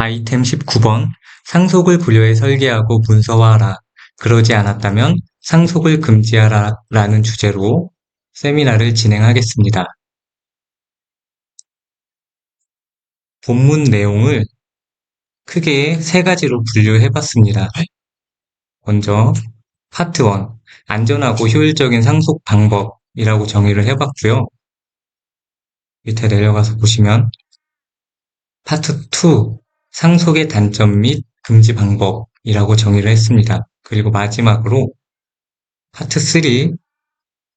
아이템 19번 상속을 고려해 설계하고 문서화하라. 그러지 않았다면 상속을 금지하라 라는 주제로 세미나를 진행하겠습니다. 본문 내용을 크게 세 가지로 분류해 봤습니다. 먼저 파트 1, 안전하고 효율적인 상속 방법이라고 정의를 해봤고요. 밑에 내려가서 보시면 파트 2, 상속의 단점 및 금지 방법이라고 정의를 했습니다. 그리고 마지막으로 파트 3,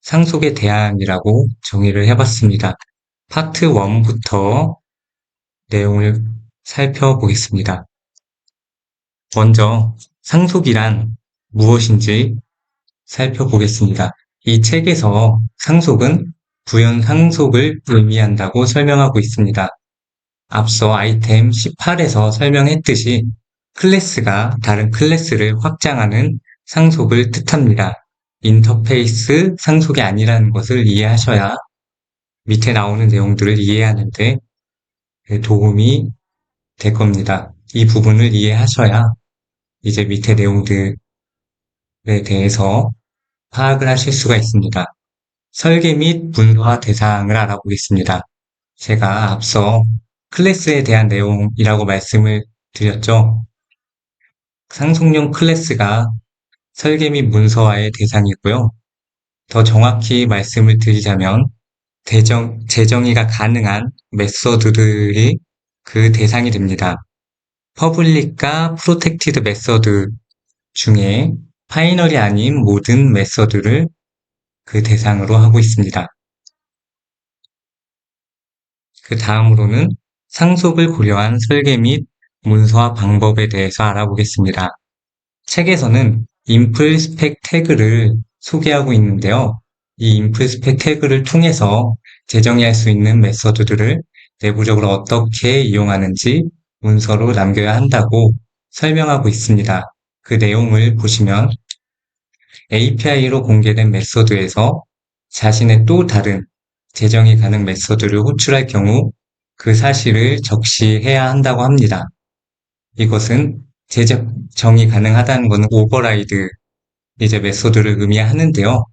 상속의 대안이라고 정의를 해봤습니다. 파트 1부터 내용을 살펴보겠습니다. 먼저 상속이란 무엇인지 살펴보겠습니다. 이 책에서 상속은 부연 상속을 의미한다고 설명하고 있습니다. 앞서 아이템 18에서 설명했듯이 클래스가 다른 클래스를 확장하는 상속을 뜻합니다. 인터페이스 상속이 아니라는 것을 이해하셔야 밑에 나오는 내용들을 이해하는데 도움이 될 겁니다. 이 부분을 이해하셔야 이제 밑에 내용들에 대해서 파악을 하실 수가 있습니다. 설계 및 문서화 대상을 알아보겠습니다. 제가 앞서 클래스에 대한 내용이라고 말씀을 드렸죠. 상속용 클래스가 설계 및 문서화의 대상이고요. 더 정확히 말씀을 드리자면 재정의가 가능한 메서드들이 그 대상이 됩니다. 퍼블릭과 프로텍티드 메서드 중에 파이널이 아닌 모든 메서드를 그 대상으로 하고 있습니다. 그 다음으로는 상속을 고려한 설계 및 문서화 방법에 대해서 알아보겠습니다. 책에서는 인플 스펙 태그를 소개하고 있는데요. 이 인플 스펙 태그를 통해서 재정의할 수 있는 메서드들을 내부적으로 어떻게 이용하는지 문서로 남겨야 한다고 설명하고 있습니다. 그 내용을 보시면 API로 공개된 메서드에서 자신의 또 다른 재정의 가능 메서드를 호출할 경우 그 사실을 적시해야 한다고 합니다. 이것은 재정의 가능하다는 것은 오버라이드 이제 메서드를 의미하는데요.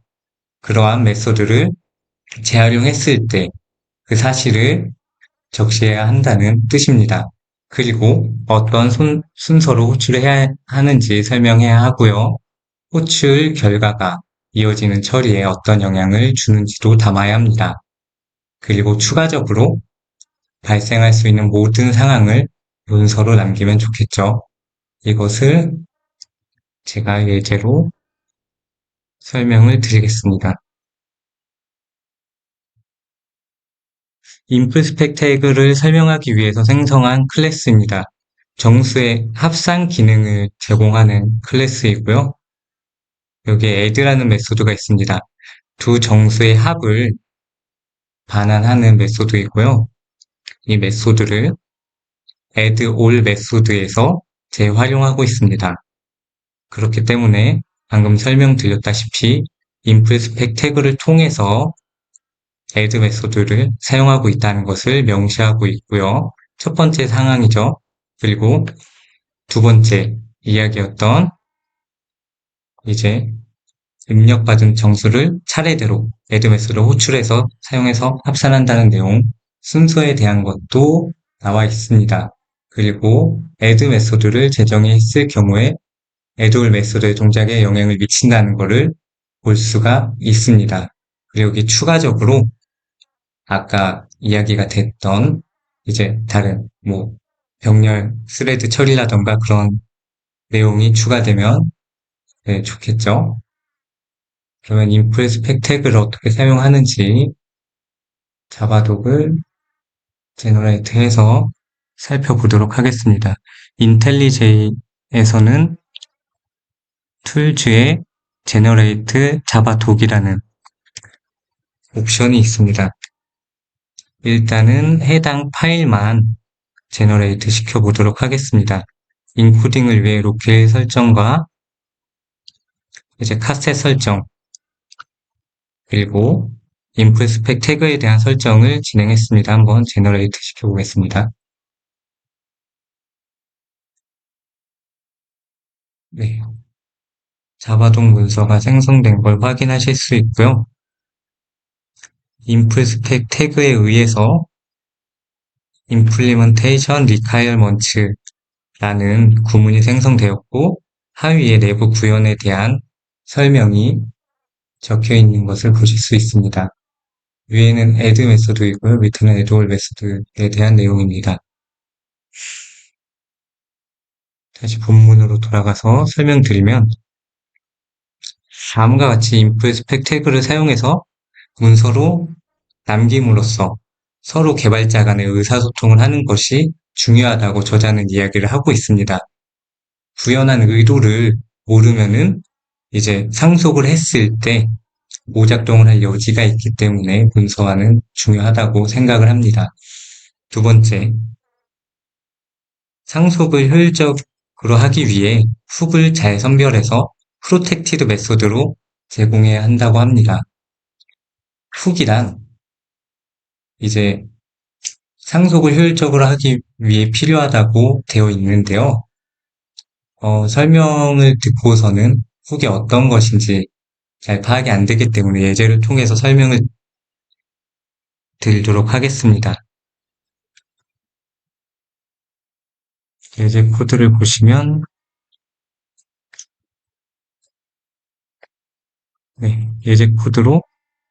그러한 메서드를 재활용했을 때 그 사실을 적시해야 한다는 뜻입니다. 그리고 어떤 순서로 호출해야 하는지 설명해야 하고요. 호출 결과가 이어지는 처리에 어떤 영향을 주는지도 담아야 합니다. 그리고 추가적으로 발생할 수 있는 모든 상황을 문서로 남기면 좋겠죠. 이것을 제가 예제로 설명을 드리겠습니다. 인플스펙 태그를 설명하기 위해서 생성한 클래스입니다. 정수의 합산 기능을 제공하는 클래스이고요. 여기에 add라는 메소드가 있습니다. 두 정수의 합을 반환하는 메소드이고요. 이 메소드를 add all 메소드에서 재활용하고 있습니다. 그렇기 때문에 방금 설명드렸다시피 인플스펙 태그를 통해서 add 메소드를 사용하고 있다는 것을 명시하고 있고요. 첫 번째 상황이죠. 그리고 두 번째 이야기였던 이제 입력받은 정수를 차례대로 add 메소드를 호출해서 사용해서 합산한다는 내용 순서에 대한 것도 나와 있습니다. 그리고 add 메소드를 재정의했을 경우에 add all 메소드의 동작에 영향을 미친다는 것을 볼 수가 있습니다. 그리고 여기 추가적으로 아까 이야기가 됐던 이제 다른 병렬 스레드 처리라던가 그런 내용이 추가되면 네, 좋겠죠. 그러면 인플 스펙 태그를 어떻게 사용하는지 자바독을 제너레이트해서 살펴보도록 하겠습니다. 인텔리제이에서는 툴즈에 제너레이트 자바독이라는 옵션이 있습니다. 일단은 해당 파일만 제너레이트 시켜보도록 하겠습니다. 인코딩을 위해 로케일 설정과 이제 카셋 설정 그리고 인풋 스펙 태그에 대한 설정을 진행했습니다. 한번 제너레이트 시켜보겠습니다. 네, 자바동 문서가 생성된 걸 확인하실 수 있고요. 인플스펙 태그에 의해서 implementation requirements라는 구문이 생성되었고 하위의 내부 구현에 대한 설명이 적혀 있는 것을 보실 수 있습니다. 위에는 add 메소드이고요. 밑에는 add all 메소드에 대한 내용입니다. 다시 본문으로 돌아가서 설명드리면 다음과 같이 inspec 태그를 사용해서 문서로 남김으로써 서로 개발자 간의 의사소통을 하는 것이 중요하다고 저자는 이야기를 하고 있습니다. 구현한 의도를 모르면은 이제 상속을 했을 때 오작동을 할 여지가 있기 때문에 문서화는 중요하다고 생각을 합니다. 두 번째, 상속을 효율적으로 하기 위해 훅을 잘 선별해서 프로텍티드 메소드로 제공해야 한다고 합니다. 훅이란 이제 상속을 효율적으로 하기 위해 필요하다고 되어 있는데요. 설명을 듣고서는 훅이 어떤 것인지 잘 파악이 안 되기 때문에 예제를 통해서 설명을 드리도록 하겠습니다. 예제 코드를 보시면 네, 예제 코드로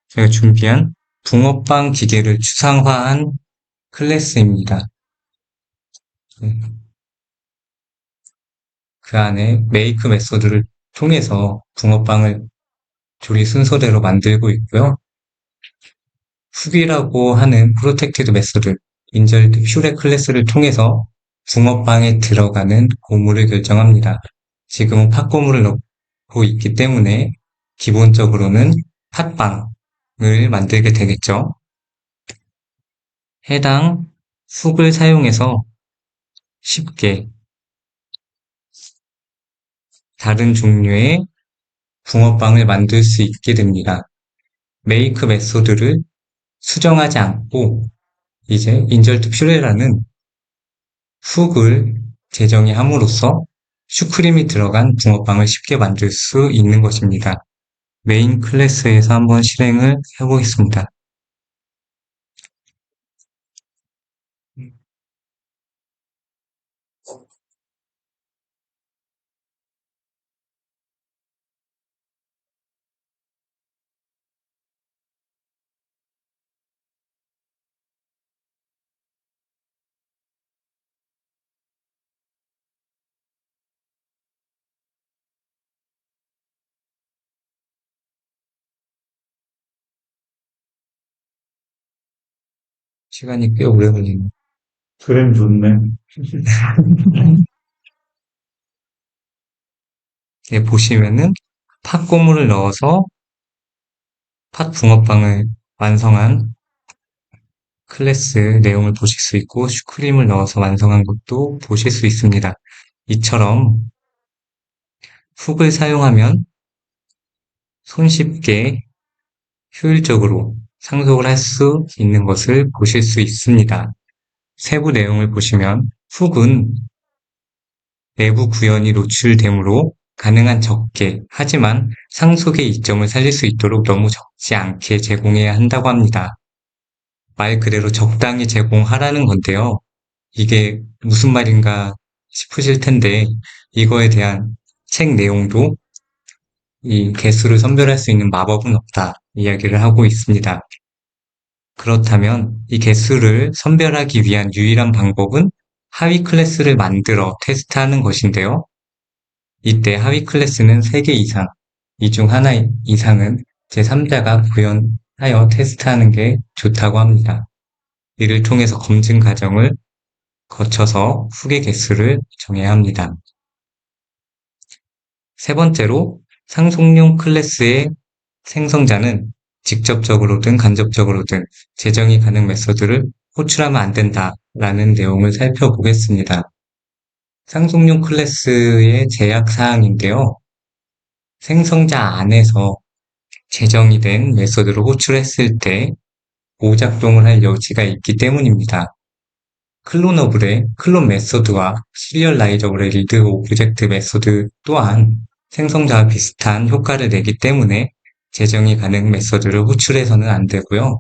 제가 준비한 붕어빵 기계를 추상화한 클래스입니다. 네, 그 안에 make 메소드를 통해서 붕어빵을 조리 순서대로 만들고 있고요. 훅이라고 하는 프로텍티드 메소드, 인절드 퓨레 클래스를 통해서 붕어빵에 들어가는 고무를 결정합니다. 지금은 팥고무를 넣고 있기 때문에 기본적으로는 팥빵을 만들게 되겠죠. 해당 훅을 사용해서 쉽게 다른 종류의 붕어빵을 만들 수 있게 됩니다. 메이크 메소드를 수정하지 않고 이제 인절트 퓨레라는 훅을 제정이 함으로써 슈크림이 들어간 붕어빵을 쉽게 만들 수 있는 것입니다. 메인 클래스에서 한번 실행을 해보겠습니다. 시간이 꽤 오래 걸리네요. 그램 좋네. 네, 보시면은 팥고무를 넣어서 팥 붕어빵을 완성한 클래스 내용을 보실 수 있고 슈크림을 넣어서 완성한 것도 보실 수 있습니다. 이처럼 훅을 사용하면 손쉽게 효율적으로 상속을 할 수 있는 것을 보실 수 있습니다. 세부 내용을 보시면 훅은 내부 구현이 노출되므로 가능한 적게 하지만 상속의 이점을 살릴 수 있도록 너무 적지 않게 제공해야 한다고 합니다. 말 그대로 적당히 제공하라는 건데요. 이게 무슨 말인가 싶으실 텐데 이거에 대한 책 내용도 이 개수를 선별할 수 있는 마법은 없다 이야기를 하고 있습니다. 그렇다면 이 개수를 선별하기 위한 유일한 방법은 하위 클래스를 만들어 테스트하는 것인데요. 이때 하위 클래스는 3개 이상, 이 중 하나 이상은 제3자가 구현하여 테스트하는 게 좋다고 합니다. 이를 통해서 검증 과정을 거쳐서 훅의 개수를 정해야 합니다. 세 번째로 상속용 클래스의 생성자는 직접적으로든 간접적으로든 재정의 가능 메소드를 호출하면 안 된다라는 내용을 살펴보겠습니다. 상속용 클래스의 제약 사항인데요. 생성자 안에서 재정이 된 메소드를 호출했을 때 오작동을 할 여지가 있기 때문입니다. 클로너블의 클론 메소드와 시리얼라이저블의 리드 오브젝트 메소드 또한 생성자와 비슷한 효과를 내기 때문에 재정의 가능 메소드를 호출해서는 안 되고요.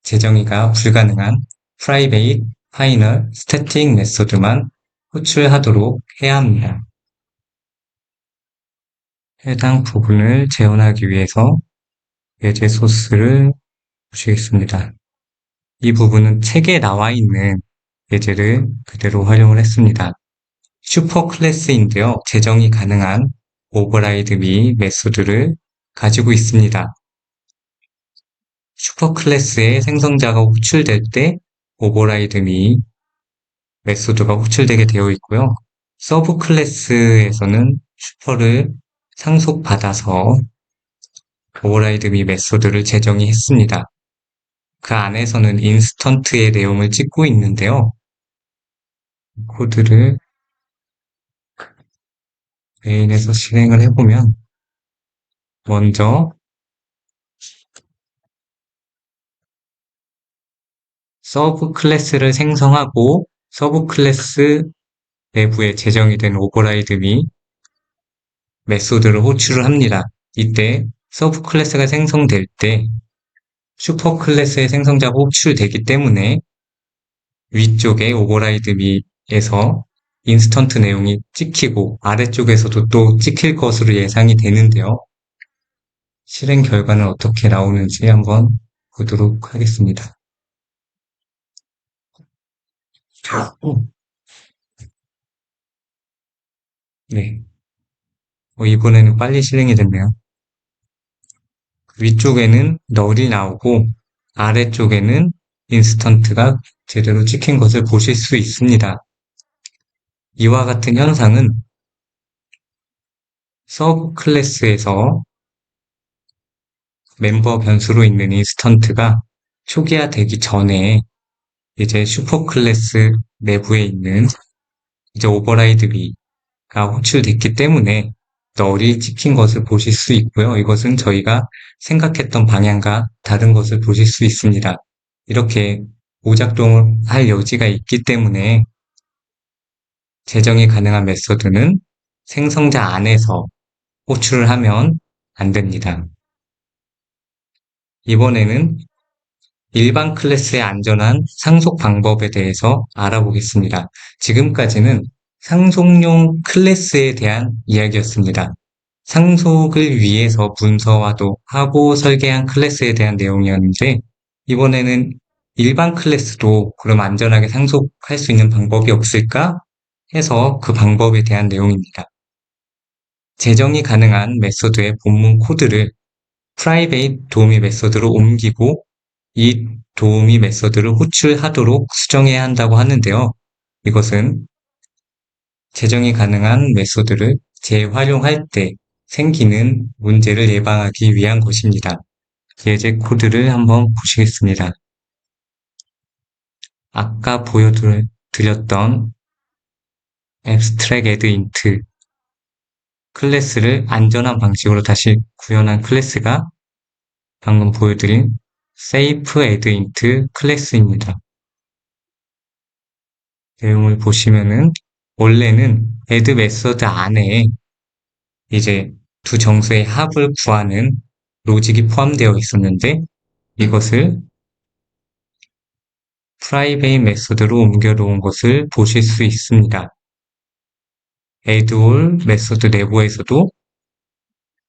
재정의가 불가능한 프라이베이트, 파이널, 스태틱 메소드만 호출하도록 해야 합니다. 해당 부분을 재현하기 위해서 예제 소스를 보시겠습니다. 이 부분은 책에 나와 있는 예제를 그대로 활용을 했습니다. 슈퍼 클래스인데요. 재정이 가능한 오버라이드 미 메소드를 가지고 있습니다. 슈퍼 클래스의 생성자가 호출될 때 오버라이드 미 메소드가 호출되게 되어 있고요. 서브 클래스에서는 슈퍼를 상속받아서 오버라이드 미 메소드를 재정의 했습니다. 그 안에서는 인스턴트의 내용을 찍고 있는데요. 코드를 메인에서 실행을 해보면 먼저 서브 클래스를 생성하고 서브 클래스 내부에 제정이 된 오버라이드 미 메소드를 호출을 합니다. 이때 서브 클래스가 생성될 때 슈퍼 클래스의 생성자가 호출되기 때문에 위쪽에 오버라이드 미에서 인스턴트 내용이 찍히고 아래쪽에서도 또 찍힐 것으로 예상이 되는데요. 실행 결과는 어떻게 나오는지 한번 보도록 하겠습니다. 네. 이번에는 빨리 실행이 됐네요. 위쪽에는 널이 나오고 아래쪽에는 인스턴트가 제대로 찍힌 것을 보실 수 있습니다. 이와 같은 현상은 서브 클래스에서 멤버 변수로 있는 인스턴트가 초기화되기 전에 이제 슈퍼 클래스 내부에 있는 이제 오버라이드 B가 호출됐기 때문에 널이 찍힌 것을 보실 수 있고요. 이것은 저희가 생각했던 방향과 다른 것을 보실 수 있습니다. 이렇게 오작동을 할 여지가 있기 때문에 재정이 가능한 메소드는 생성자 안에서 호출을 하면 안 됩니다. 이번에는 일반 클래스의 안전한 상속 방법에 대해서 알아보겠습니다. 지금까지는 상속용 클래스에 대한 이야기였습니다. 상속을 위해서 문서화도 하고 설계한 클래스에 대한 내용이었는데 이번에는 일반 클래스도 그럼 안전하게 상속할 수 있는 방법이 없을까 해서 그 방법에 대한 내용입니다. 재정이 가능한 메소드의 본문 코드를 프라이베이트 도우미 메소드로 옮기고 이 도우미 메소드를 호출하도록 수정해야 한다고 하는데요. 이것은 재정이 가능한 메소드를 재활용할 때 생기는 문제를 예방하기 위한 것입니다. 예제 코드를 한번 보시겠습니다. 아까 보여드렸던 abstract add int 클래스를 안전한 방식으로 다시 구현한 클래스가 방금 보여드린 safe add int 클래스입니다. 내용을 보시면은 원래는 add 메서드 안에 이제 두 정수의 합을 구하는 로직이 포함되어 있었는데 이것을 프라이베이 메소드로 옮겨 놓은 것을 보실 수 있습니다. add all 메소드 내부에서도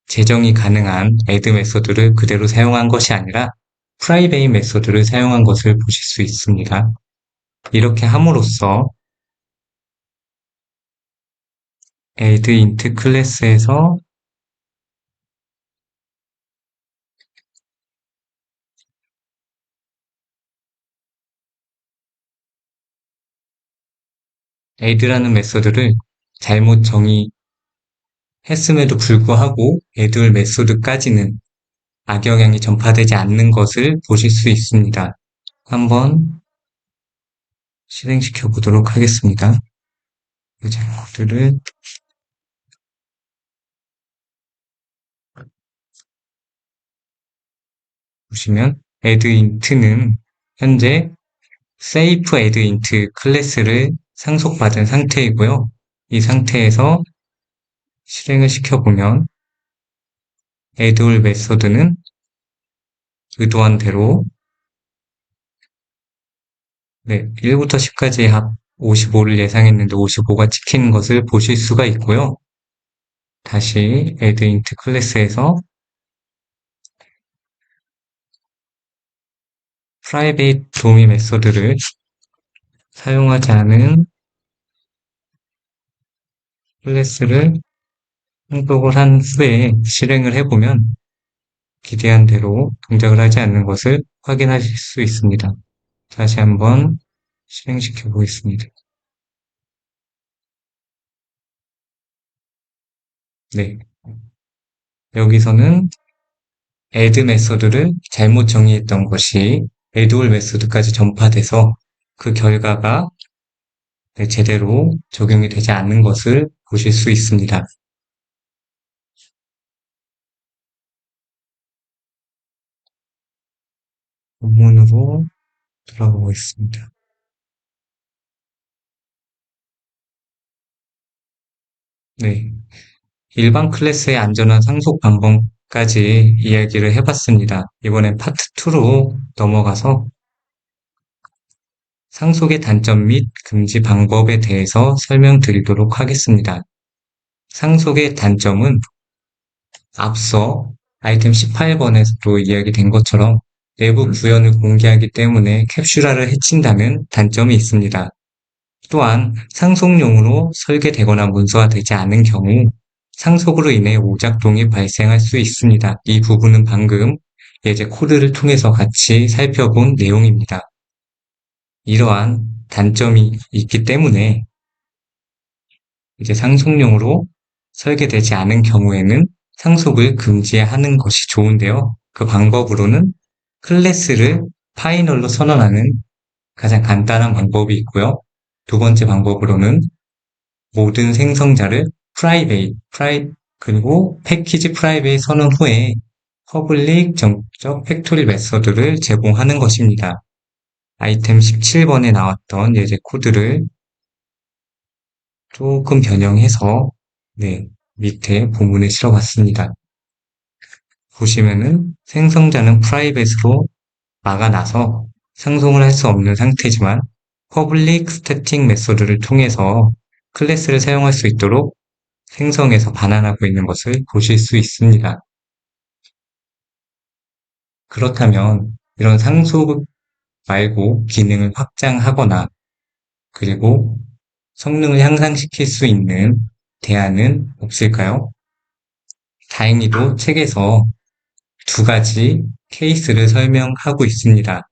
재정이 가능한 add 메소드를 그대로 사용한 것이 아니라 프라이베이 메소드를 사용한 것을 보실 수 있습니다. 이렇게 함으로써 add int 클래스에서 add라는 메소드를 잘못 정의했음에도 불구하고 add all 메소드까지는 악영향이 전파되지 않는 것을 보실 수 있습니다. 한번 실행시켜 보도록 하겠습니다. 예제 코드를 보시면 add int는 현재 safe add int 클래스를 상속받은 상태이고요. 이 상태에서 실행을 시켜보면 add all 메소드는 의도한 대로 1부터 10까지 합 55를 예상했는데 55가 찍히는 것을 보실 수가 있고요. 다시 add int 클래스에서 private 도미 메소드를 사용하지 않은 클래스를 성속을 한 후에 실행을 해보면 기대한 대로 동작을 하지 않는 것을 확인하실 수 있습니다. 다시 한번 실행시켜 보겠습니다. 네. 여기서는 add 메소드를 잘못 정의했던 것이 add all 메소드까지 전파돼서 그 결과가 제대로 적용이 되지 않는 것을 보실 수 있습니다. 본문으로 돌아가고 있습니다. 네. 일반 클래스의 안전한 상속 방법까지 이야기를 해봤습니다. 이번엔 파트 2로 넘어가서 상속의 단점 및 금지 방법에 대해서 설명드리도록 하겠습니다. 상속의 단점은 앞서 아이템 18번에서도 이야기된 것처럼 내부 구현을 공개하기 때문에 캡슐화를 해친다는 단점이 있습니다. 또한 상속용으로 설계되거나 문서화되지 않은 경우 상속으로 인해 오작동이 발생할 수 있습니다. 이 부분은 방금 예제 코드를 통해서 같이 살펴본 내용입니다. 이러한 단점이 있기 때문에 이제 상속용으로 설계되지 않은 경우에는 상속을 금지하는 것이 좋은데요. 그 방법으로는 클래스를 파이널로 선언하는 가장 간단한 방법이 있고요. 두 번째 방법으로는 모든 생성자를 그리고 패키지 프라이베이 선언 후에 퍼블릭 정적 팩토리 메서드를 제공하는 것입니다. 아이템 17번에 나왔던 예제 코드를 조금 변형해서 밑에 본문에 실어봤습니다. 보시면은 생성자는 프라이빗으로 막아놔서 상속을 할 수 없는 상태지만 퍼블릭 스태틱 메소드를 통해서 클래스를 사용할 수 있도록 생성해서 반환하고 있는 것을 보실 수 있습니다. 그렇다면 이런 상속 말고 기능을 확장하거나 그리고 성능을 향상시킬 수 있는 대안은 없을까요? 다행히도 책에서 두 가지 케이스를 설명하고 있습니다.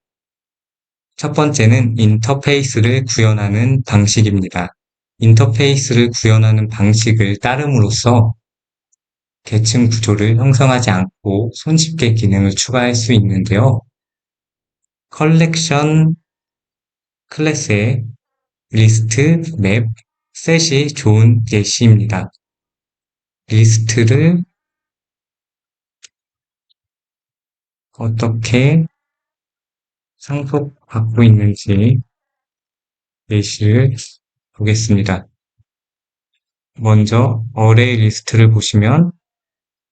첫 번째는 인터페이스를 구현하는 방식입니다. 인터페이스를 구현하는 방식을 따름으로써 계층 구조를 형성하지 않고 손쉽게 기능을 추가할 수 있는데요. 컬렉션 클래스의 리스트, 맵, 셋이 좋은 예시입니다. 리스트를 어떻게 상속받고 있는지 예시를 보겠습니다. 먼저 어레이 리스트를 보시면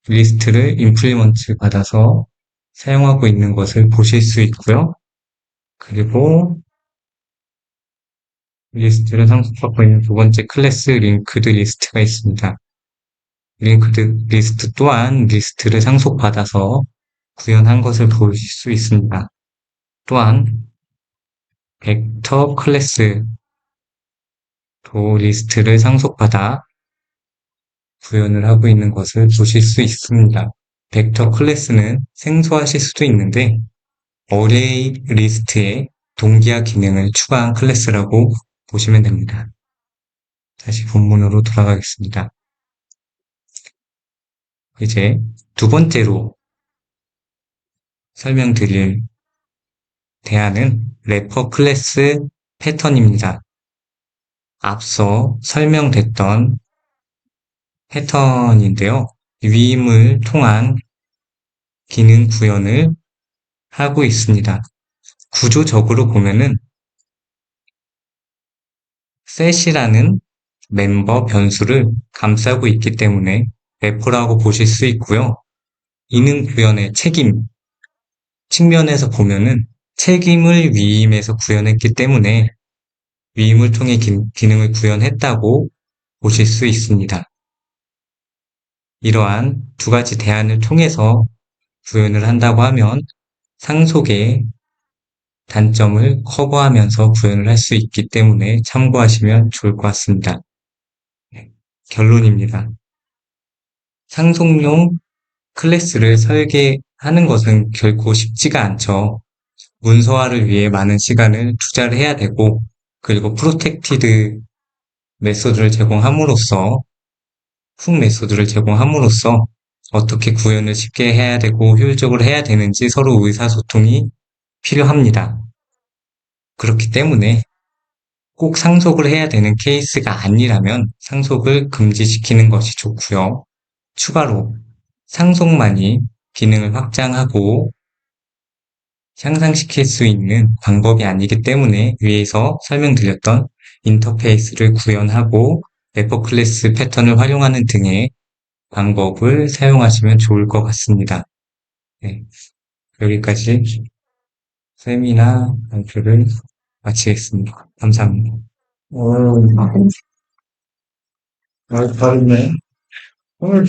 리스트를 임플리먼트 받아서 사용하고 있는 것을 보실 수 있고요. 그리고 리스트를 상속받고 있는 두 번째 클래스 링크드 리스트가 있습니다. 링크드 리스트 또한 리스트를 상속받아서 구현한 것을 보실 수 있습니다. 또한 벡터 클래스도 리스트를 상속받아 구현을 하고 있는 것을 보실 수 있습니다. 벡터 클래스는 생소하실 수도 있는데 어레이 리스트에 동기화 기능을 추가한 클래스라고 보시면 됩니다. 다시 본문으로 돌아가겠습니다. 이제 두 번째로 설명드릴 대안은 래퍼 클래스 패턴입니다. 앞서 설명됐던 패턴인데요. 위임을 통한 기능 구현을 하고 있습니다. 구조적으로 보면은 set이라는 멤버 변수를 감싸고 있기 때문에 래퍼라고 보실 수 있고요. 이는 구현의 책임 측면에서 보면은 책임을 위임해서 구현했기 때문에 위임을 통해 기능을 구현했다고 보실 수 있습니다. 이러한 두 가지 대안을 통해서 구현을 한다고 하면 상속의 단점을 커버하면서 구현을 할 수 있기 때문에 참고하시면 좋을 것 같습니다. 네, 결론입니다. 상속용 클래스를 설계하는 것은 결코 쉽지가 않죠. 문서화를 위해 많은 시간을 투자를 해야 되고, 그리고 프로텍티드 메소드를 제공함으로써, 훅 메소드를 제공함으로써 어떻게 구현을 쉽게 해야 되고 효율적으로 해야 되는지 서로 의사소통이 필요합니다. 그렇기 때문에 꼭 상속을 해야 되는 케이스가 아니라면 상속을 금지시키는 것이 좋고요. 추가로 상속만이 기능을 확장하고 향상시킬 수 있는 방법이 아니기 때문에 위에서 설명드렸던 인터페이스를 구현하고 래퍼 클래스 패턴을 활용하는 등의 방법을 사용하시면 좋을 것 같습니다. 네, 여기까지 세미나 발표를 마치겠습니다. 감사합니다. 어, 다르네. 오늘